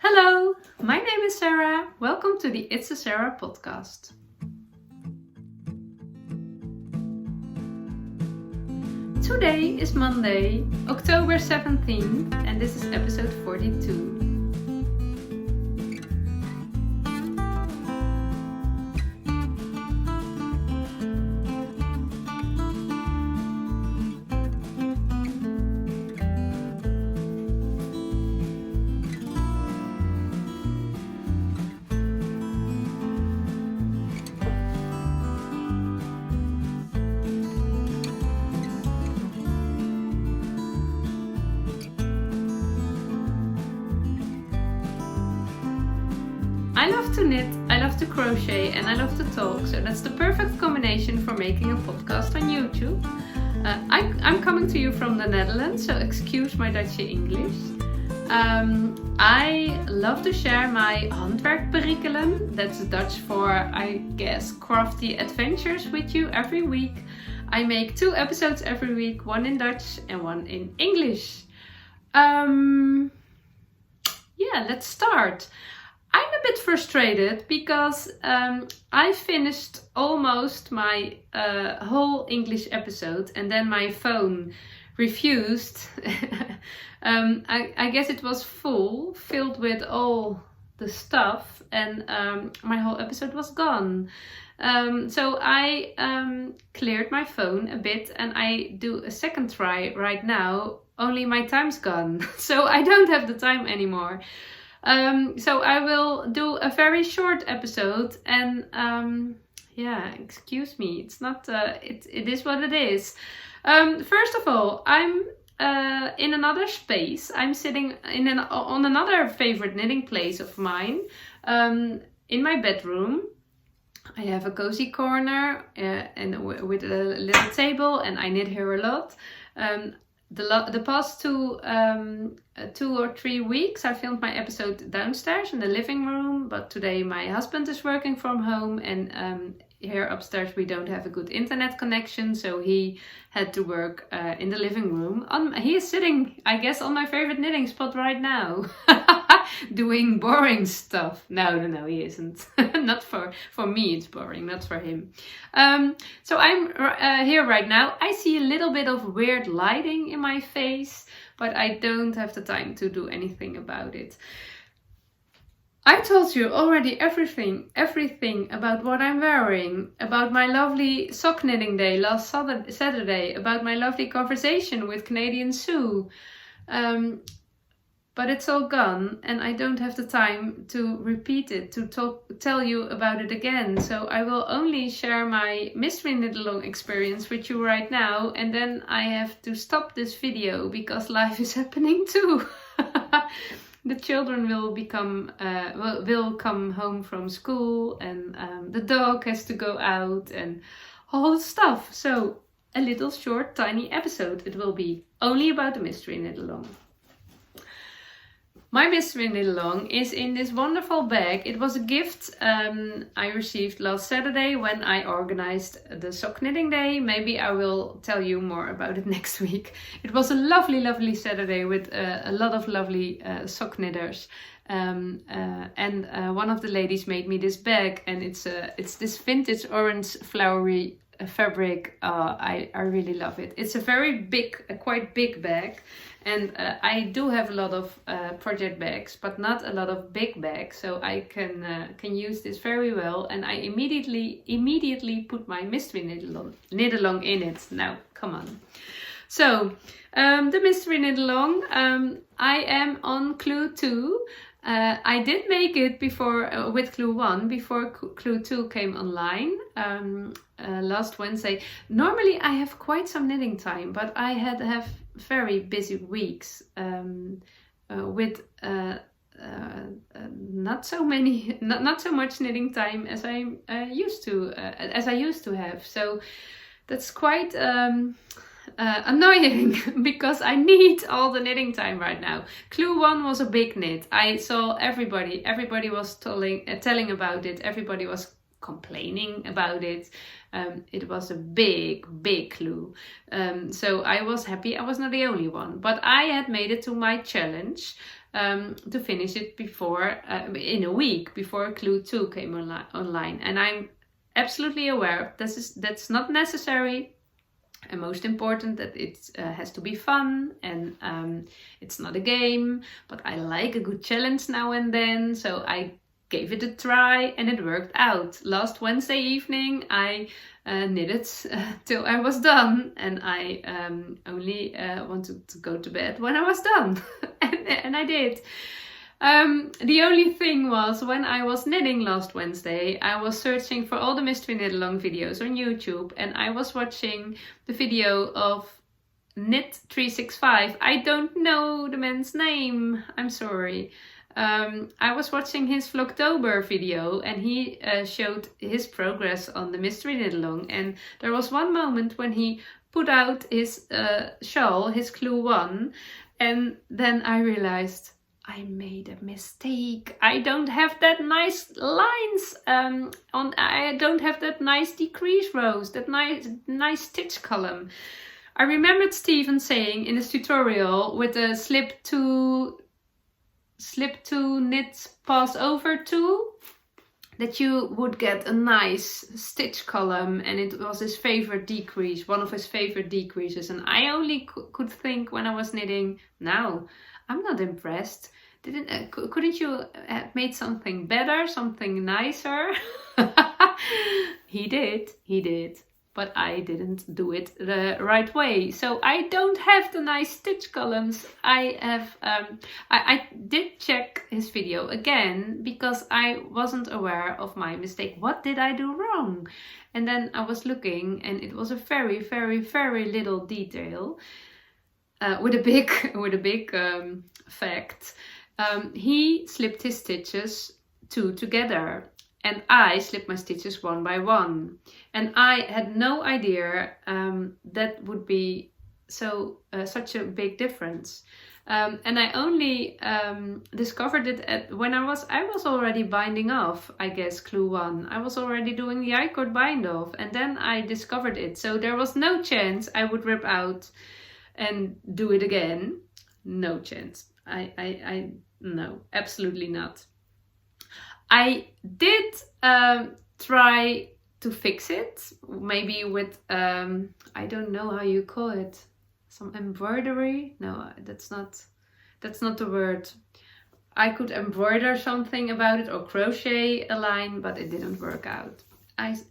Hello, my name is Sarah. Welcome to the It's a Sarah podcast. Today is Monday, October 17th, and this is episode 42. I love to knit, I love to crochet, and I love to talk, so that's the perfect combination for making a podcast on YouTube. I'm coming to you from the Netherlands, so excuse my Dutchy English. I love to share my handwerkperikelen, that's Dutch for, I guess, crafty adventures with you every week. I make 2 episodes every week, one in Dutch and one in English. Let's start. I'm a bit frustrated because I finished almost my whole English episode and then my phone refused. I guess it was filled with all the stuff, and my whole episode was gone. So I cleared my phone a bit and I do a second try right now, only my time's gone. So I don't have the time anymore. So I will do a very short episode, and excuse me, it's not, it is what it is. First of all, I'm in another space. I'm sitting on another favorite knitting place of mine, in my bedroom. I have a cozy corner and with a little table, and I knit here a lot. The past 2 or 3 weeks I filmed my episode downstairs in the living room, but today my husband is working from home, and here upstairs we don't have a good internet connection, so he had to work in the living room. He is sitting, I guess, on my favorite knitting spot right now. Doing boring stuff. No, he isn't. Not for me it's boring, not for him. So I'm here right now. I see a little bit of weird lighting in my face, but I don't have the time to do anything about it. I told you already everything about what I'm wearing, about my lovely sock knitting day last Saturday, about my lovely conversation with Canadian Sue. But it's all gone, and I don't have the time to repeat it, to tell you about it again. So I will only share my mystery knit-along experience with you right now, and then I have to stop this video because life is happening too. The children will come home from school, and the dog has to go out, and all the stuff. So a little short, tiny episode it will be, only about the mystery knit-along. My mystery knit-along is in this wonderful bag. It was a gift I received last Saturday when I organized the sock knitting day. Maybe I will tell you more about it next week. It was a lovely, lovely Saturday with a lot of lovely sock knitters. And one of the ladies made me this bag, and it's this vintage orange flowery fabric. I really love it. It's a quite big bag. And I do have a lot of project bags, but not a lot of big bags, so I can use this very well. And I immediately put my mystery knit-along in it. Now, come on. So, the mystery knit-along, I am on clue 2. I did make it before with clue 1 before clue 2 came online last Wednesday. Normally I have quite some knitting time, but I have very busy weeks with not so much knitting time as I used to have. So that's quite annoying because I need all the knitting time right now. Clue 1 was a big knit. I saw everybody was telling about it. Everybody was complaining about it. It was a big clue. So I was happy I was not the only one. But I had made it to my challenge. to finish it before, in a week before Clue 2 came online. And I'm absolutely aware that's not necessary. And most important, that it has to be fun, and it's not a game, but I like a good challenge now and then, so I gave it a try and it worked out. Last Wednesday evening I knitted till I was done, and I only wanted to go to bed when I was done. and I did. The only thing was, when I was knitting last Wednesday, I was searching for all the Mystery Knit Along videos on YouTube, and I was watching the video of Knit365. I don't know the man's name, I'm sorry. I was watching his Vlogtober video, and he showed his progress on the Mystery Knit Along, and there was one moment when he put out his shawl, his Clue 1, and then I realized I made a mistake. I don't have that nice lines I don't have that nice decrease rows, that nice stitch column. I remembered Stephen saying in his tutorial with the slip to knit pass over tool that you would get a nice stitch column, and it was his favorite decrease, one of his favorite decreases. And I only could think when I was knitting, now I'm not impressed. Couldn't you have made something better, something nicer? He did, but I didn't do it the right way. So I don't have the nice stitch columns. I did check his video again because I wasn't aware of my mistake. What did I do wrong? And then I was looking, and it was a very, very, very little detail with a big fact. He slipped his stitches 2 together, and I slipped my stitches 1 by 1, and I had no idea that would be such a big difference. And I only discovered it when I was already binding off, I guess, Clue 1. I was already doing the I-cord bind off, and then I discovered it. So there was no chance I would rip out and do it again. No chance. No, absolutely not. I did try to fix it, maybe with I don't know how you call it, some embroidery. No, that's not the word. I could embroider something about it, or crochet a line, but it didn't work out.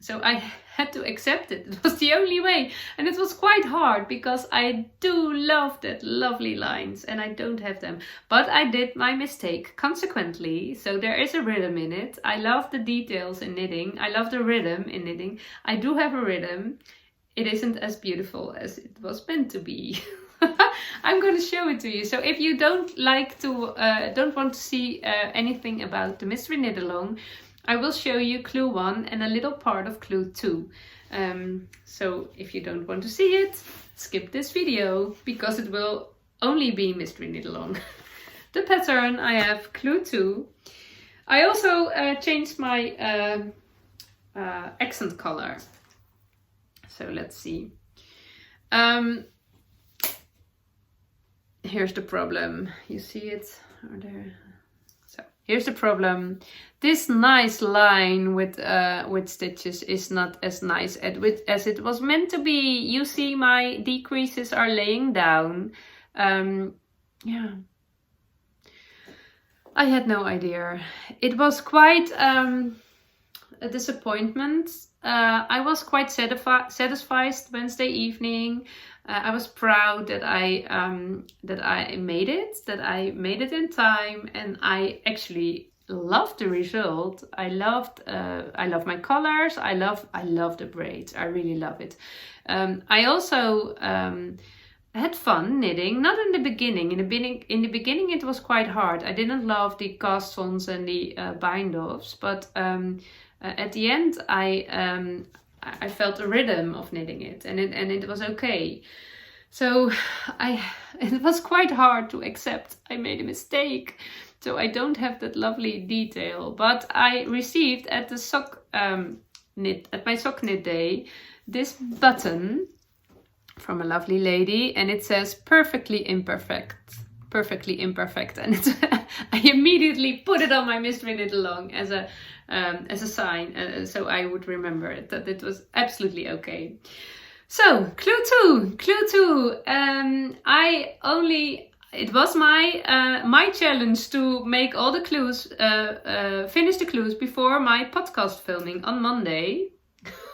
So I had to accept it. It was the only way, and it was quite hard because I do love that lovely lines, and I don't have them. But I did my mistake consequently, so there is a rhythm in it. I love the details in knitting. I love the rhythm in knitting. I do have a rhythm. It isn't as beautiful as it was meant to be. I'm going to show it to you. So if you don't want to see anything about the Mystery Knit Along, I will show you Clue 1 and a little part of Clue 2. So if you don't want to see it, skip this video, because it will only be Mystery Knit Along. The pattern, I have Clue 2. I also changed my accent color. So let's see. Here's the problem. You see it? Or there? So here's the problem. This nice line with stitches is not as nice as it was meant to be. You see, my decreases are laying down. Yeah. I had no idea. It was quite a disappointment. I was quite satisfied Wednesday evening. I was proud that I made it in time, and I actually loved the result. I love my colors. I love the braids. I really love it. I also had fun knitting. Not in the beginning. In the beginning it was quite hard. I didn't love the cast-ons and the bind-offs, but at the end I felt a rhythm of knitting it, and it was okay. So it was quite hard to accept I made a mistake. So I don't have that lovely detail, but I received at the my sock knit day this button from a lovely lady, and it says "Perfectly Imperfect." perfectly imperfect, and I immediately put it on my mystery knit along as a sign, so I would remember it, that it was absolutely okay. So clue two. It was my challenge to make all the clues, finish the clues before my podcast filming on Monday.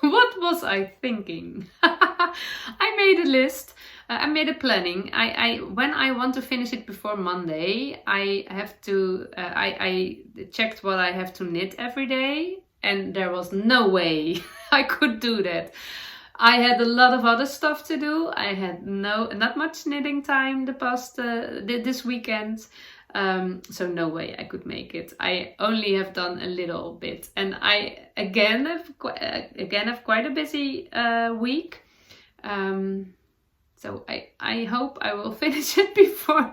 What was I thinking? I made a list. I made a planning. When I want to finish it before Monday, I have to. I checked what I have to knit every day, and there was no way I could do that. I had a lot of other stuff to do. I had not much knitting time the past this weekend, so no way I could make it. I only have done a little bit, and I again have quite a busy week. So I hope I will finish it before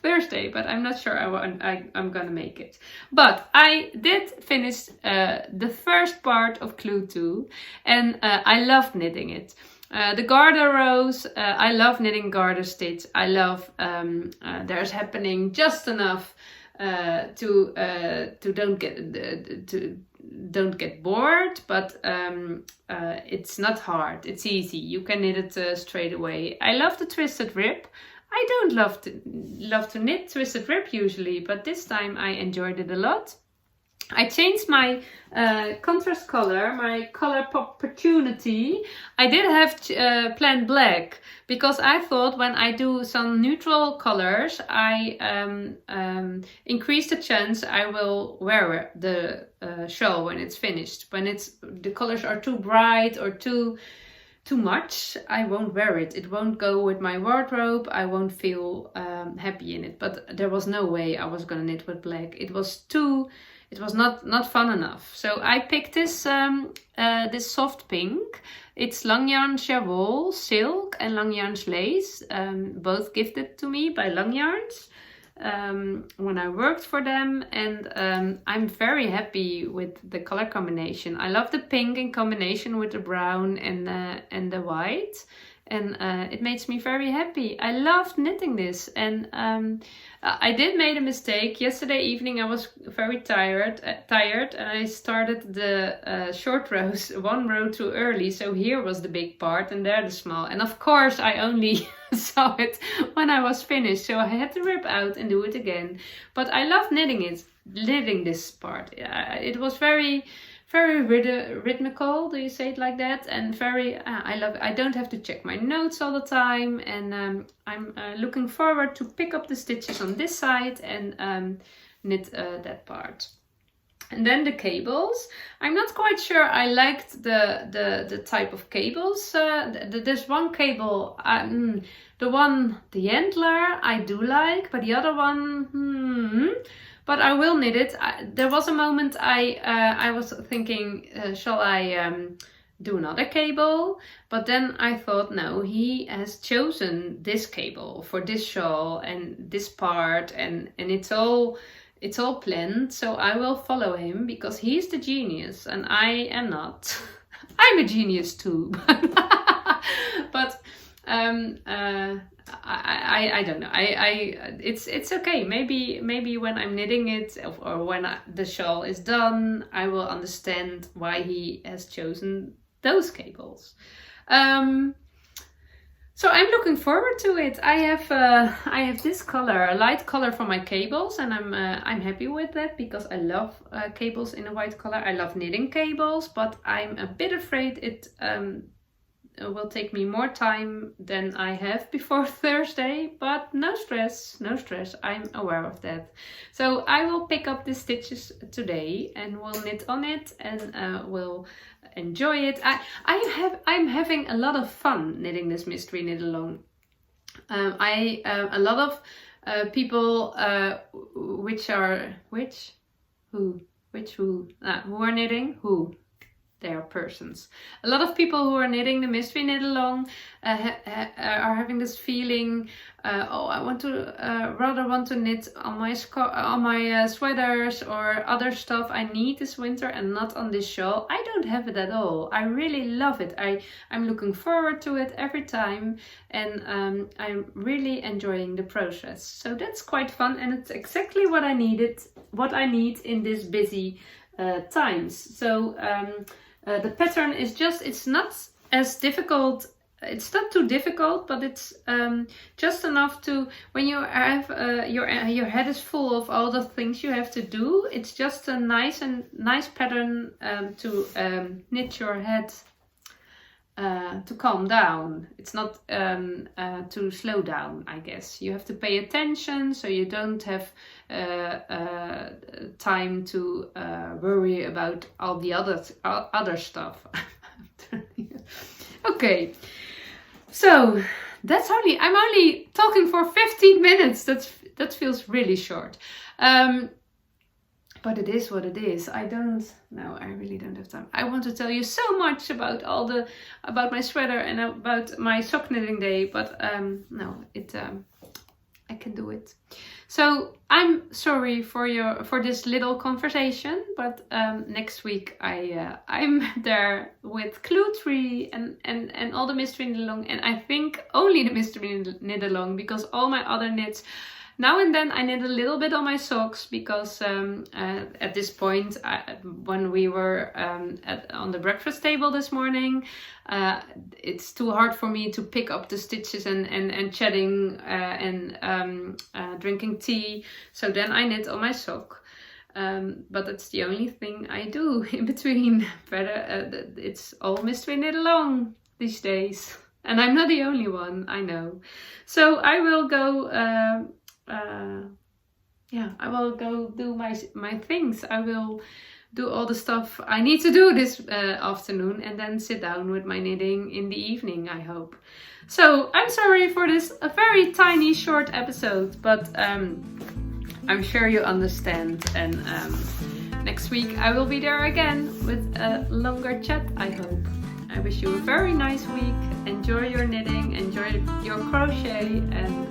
Thursday, but I'm not sure I'm gonna make it. But I did finish the first part of Clue 2, and I loved knitting it. The garter rows, I love knitting garter stitch. I love there's happening just enough to don't get bored, but it's not hard. It's easy. You can knit it straight away. I love the twisted rib. I don't love to knit twisted rib usually, but this time I enjoyed it a lot. I changed my contrast color, my color opportunity. I did have planned black because I thought when I do some neutral colors, I increase the chance I will wear the shawl when it's finished. When the colors are too bright or too much, I won't wear it. It won't go with my wardrobe. I won't feel happy in it. But there was no way I was gonna knit with black. It was not fun enough. So I picked this soft pink. It's Lang Yarn Cherwol Silk and Lang Yarns Lace, both gifted to me by Lang Yarns when I worked for them, and I'm very happy with the color combination. I love the pink in combination with the brown and the white, and it makes me very happy. I loved knitting this, and I did make a mistake. Yesterday evening I was very tired, and I started the short rows one row too early, so here was the big part and there the small, and of course I only saw it when I was finished, so I had to rip out and do it again. But I love knitting this part. It was very rhythmical, do you say it like that? And very, I love it. I don't have to check my notes all the time, and I'm looking forward to pick up the stitches on this side and knit that part. And then the cables. I'm not quite sure I liked the type of cables. There's one cable, the antler, I do like, but the other one, but I will knit it. There was a moment I was thinking, shall I do another cable? But then I thought, no, he has chosen this cable for this shawl and this part, and it's all planned. So I will follow him because he's the genius and I am not. I'm a genius too, but I don't know. It's okay. Maybe when I'm knitting it or when the shawl is done, I will understand why he has chosen those cables. So I'm looking forward to it. I have this color, a light color for my cables, and I'm happy with that because I love cables in a white color. I love knitting cables, but I'm a bit afraid it will take me more time than I have before Thursday, but no stress, I'm aware of that. So I will pick up the stitches today and we'll knit on it and we'll enjoy it. I'm having a lot of fun knitting this mystery knit along. A lot of people who are knitting, they are persons. A lot of people who are knitting the mystery knit along are having this feeling, oh, I want to rather want to knit on my sweaters or other stuff I need this winter and not on this shawl. I don't have it at all. I really love it. I'm looking forward to it every time, and I'm really enjoying the process. So that's quite fun, and it's exactly what I need in this busy times. So the pattern is it's not as difficult. It's not too difficult, but it's just enough to, when you have your head is full of all the things you have to do, it's just a nice pattern to knit your head to calm down. It's not to slow down, I guess. You have to pay attention, so you don't have time to worry about all the other stuff. Okay, so that's I'm only talking for 15 minutes. That feels really short. But it is what it is. I really don't have time. I want to tell you so much about about my sweater and about my sock knitting day, but no, I can do it. So I'm sorry for this little conversation, but next week I'm there with Clue 3 and all the mystery knit along, and I think only the mystery knit along, because all my other knits, now and then I knit a little bit on my socks, because at this point, when we were on the breakfast table this morning, it's too hard for me to pick up the stitches and chatting and drinking tea. So then I knit on my sock. But that's the only thing I do in between. It's all mystery knit along these days. And I'm not the only one, I know. So I will go... I will go do my things. I will do all the stuff I need to do this afternoon, and then sit down with my knitting in the evening, I hope. So I'm sorry for this very tiny short episode, but I'm sure you understand, and next week I will be there again with a longer chat, I hope. I wish you a very nice week. Enjoy your knitting, enjoy your crochet, and